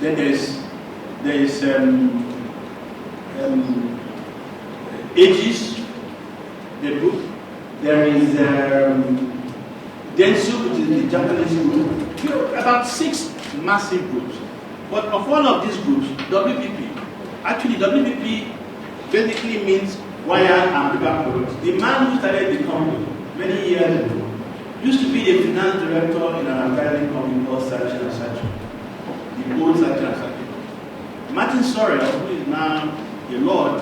Then there is Aegis, the group. There is Dentsu, which is the Japanese group. You know, about 6 massive groups. But of one of these groups, WPP, actually WPP basically means wire and paper products. The man who started the company many years ago used to be the finance director in an advertising company called Search and Search. The old Search and Search. Martin Sorrell, who is now a lord,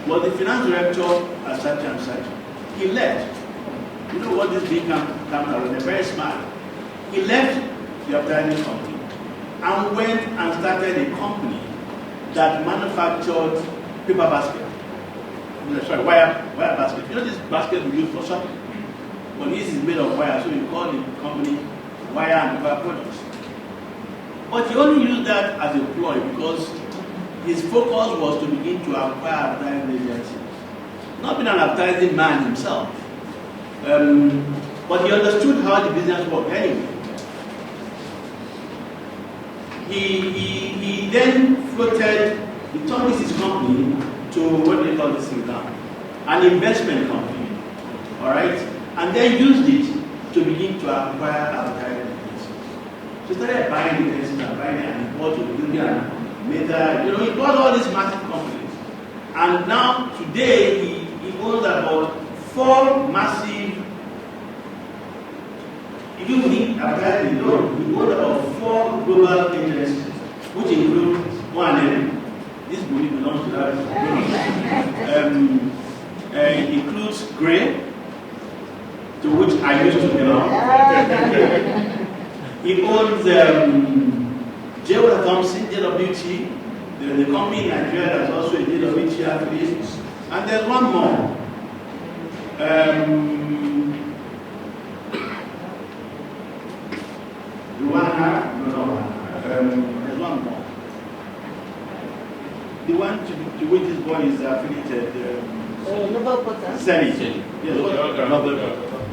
was the finance director at Search and Search. He left. You know what this big company was? They're very smart. He left the advertising company and went and started a company that manufactured paper basket. Sorry, wire basket. You know this basket we use for shopping? Well, this is made of wire, so we call the company Wire and Paper Products. But he only used that as a ploy because his focus was to begin to acquire advertising agencies. Not being an advertising man himself, but he understood how the business worked anyway. He then floated, he turned his company to what do they call this thing now? An investment company. Alright? And then used it to begin to acquire advertising agencies. So he started buying the agencies and buying it, and he bought Wikipedia and Meta, you know, he bought all these massive companies. And now today he owns about 4 massive, if you think advertising, he owns about 4 global agencies, which include one this body belongs to that. It includes Gray, to which I used to belong. He owns J. Thompson, JWT. There's a company in Nigeria that's also a JWT affiliate. And there's one more. There's one more. The one to which this boy is affiliated. Sally. Yes,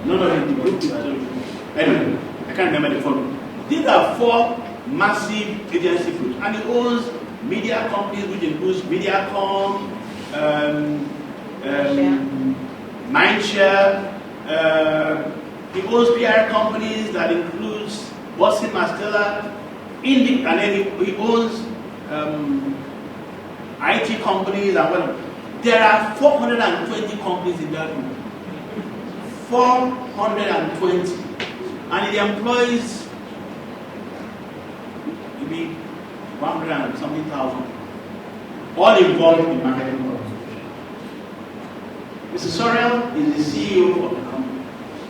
no, the group is anyway, I can't remember the phone. These are 4 massive agency groups, and he owns media companies, which includes Mediacom, Mindshare. He owns PR companies that includes Boston Mastella, and then he owns IT companies and whatever. There are 420 companies in that group. 420. And he employs maybe 100 and something thousand. All involved in marketing. Mr. Sorrell is the CEO of the company.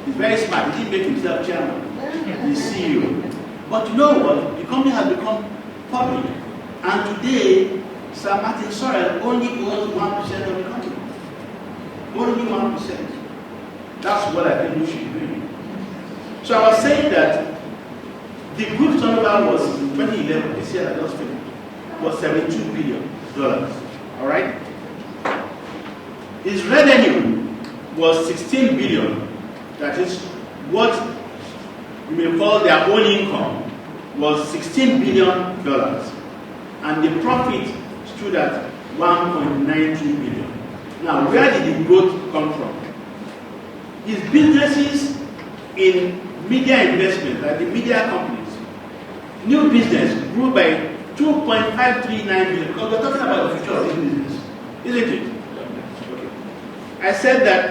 He's very smart. He didn't make himself chairman. He's CEO. But you know what? The company has become public. And today, Sir Martin Sorrell only owns 1% of the company. Only 1%. That's what I think we should do. So I was saying that the group turnover was in 2011, this year I just finished, was $72 billion. Alright? His revenue was 16 billion. That is what you may call their own income was $16 billion. And the profit stood at 1.92 billion. Now, where did the growth come from? His businesses in media investment, like the media companies, new business grew by 2.539 billion, because we're talking about the future of this business, isn't it? Okay. I said that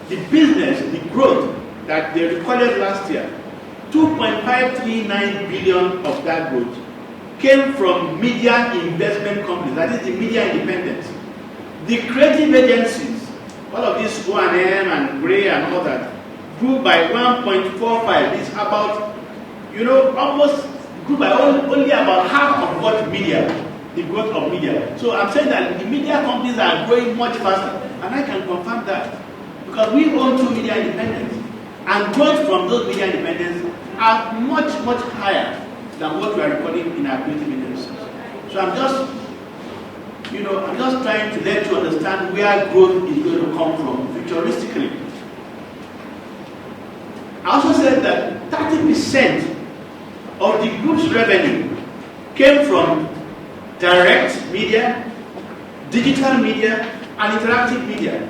the business, the growth that they recorded last year, 2.539 billion of that growth came from media investment companies, that is the media independents. The creative agencies, all of these O&M and Gray and all that, grew by 1.45. It's about, almost grew by only about half of what media, the growth of media. So I'm saying that the media companies are growing much faster, and I can confirm that because we own 2 media independents, and growth from those media independents are much, much higher than what we are recording in our creative agencies. So I'm just trying to let you understand where growth is going to come from futuristically. I also said that 30% of the group's revenue came from direct media, digital media, and interactive media.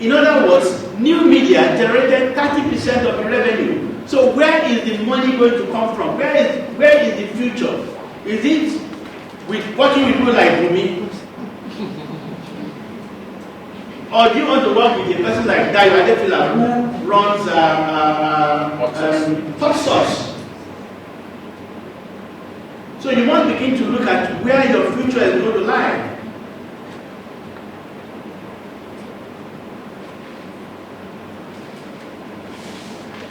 In other words, new media generated 30% of the revenue. So where is the money going to come from? Where is the future? Is it with working with people like me? Or do you want to work with a person like Dayo Adefila who runs hot sauce? So you must begin to look at where your future is going to lie.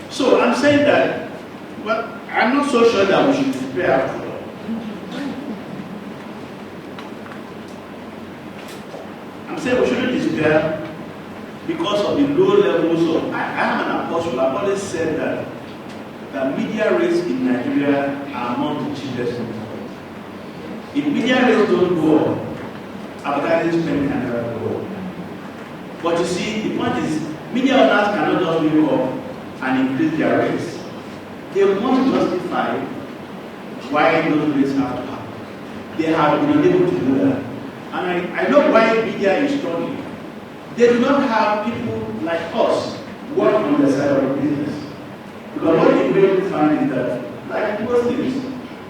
So I'm saying that, well, I'm not so sure that we should prepare after all. I'm saying we shouldn't despair because of the low levels of. I am an apostle. I've always said that the media rates in Nigeria are among the cheapest in the world. If media rates don't go up, advertising spending can never go up. But you see, the point is, media owners cannot just wake up and increase their rates. They must justify why those rates have to happen. They have been unable to do that. And I know why media is struggling. They do not have people like us work on the side of the business. Because what they will find is that, like most things,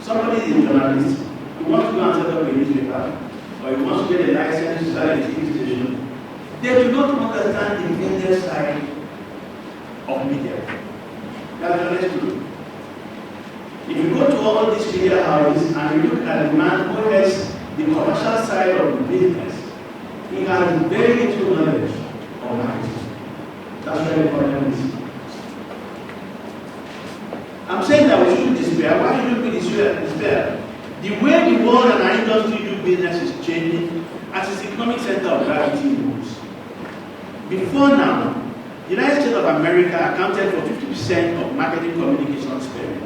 somebody is a journalist, you want to go and set up a newspaper, or you want to get a license to start a TV station, they do not understand the business side of media. That's the next truth. If you go to all these media houses and you look at the man who has the commercial side of the business, he has very little knowledge of marketing. That's very important. I'm saying that we shouldn't despair. Why should we despair? The way the world and our industry do business is changing as its economic center of gravity moves. Before now, the United States of America accounted for 50% of marketing communication spend.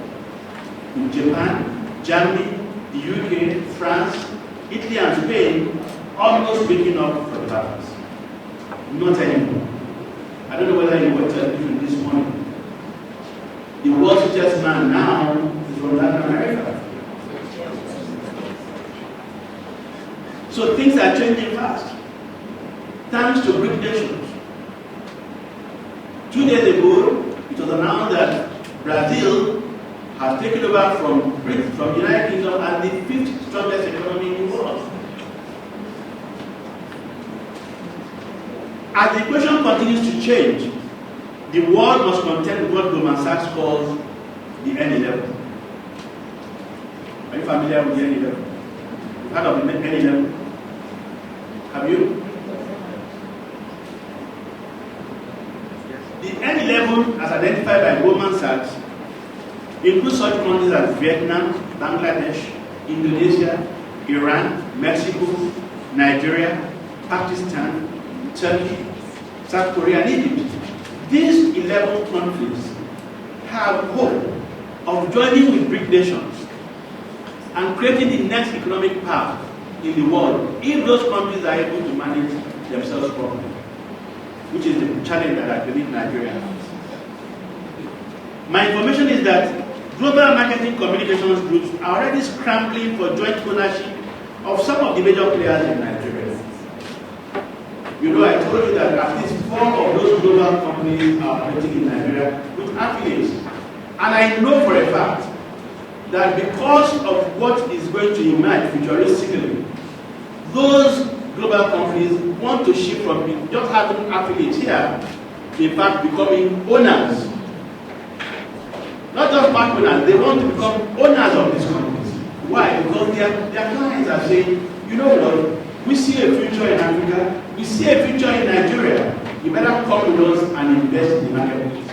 In Japan, Germany, the UK, France, Italy, and Spain almost making up for the balance. Not anymore. I don't know whether you were telling this morning. The world's richest man now is from Latin America. So things are changing fast. Thanks to BRIC nations. 2 days ago, it was announced that Brazil has taken over from the United Kingdom as the 5th strongest economy in the world. As the equation continues to change, the world must contend with what Goldman Sachs calls the N11. Are you familiar with the N11? You've heard of the N11? Have you? The N11, as identified by Goldman Sachs, includes such countries as Vietnam, Bangladesh, Indonesia, Iran, Mexico, Nigeria, Pakistan, Turkey, South Korea, and Egypt. These 11 countries have hope of joining with BRIC nations and creating the next economic power in the world if those countries are able to manage themselves properly, which is the challenge that I believe Nigeria has. My information is that global marketing communications groups are already scrambling for joint ownership of some of the major players in Nigeria. You know, I told you that at least 4 of those global companies are operating in Nigeria with affiliates. And I know for a fact that because of what is going to emerge futuristically, those global companies want to shift from just having affiliates here, in fact becoming owners. Not just part owners, they want to become owners of these companies. Why? Because their clients are saying, you know what, we see a future in Africa, we see a future in Nigeria, you better come with us and invest in the market.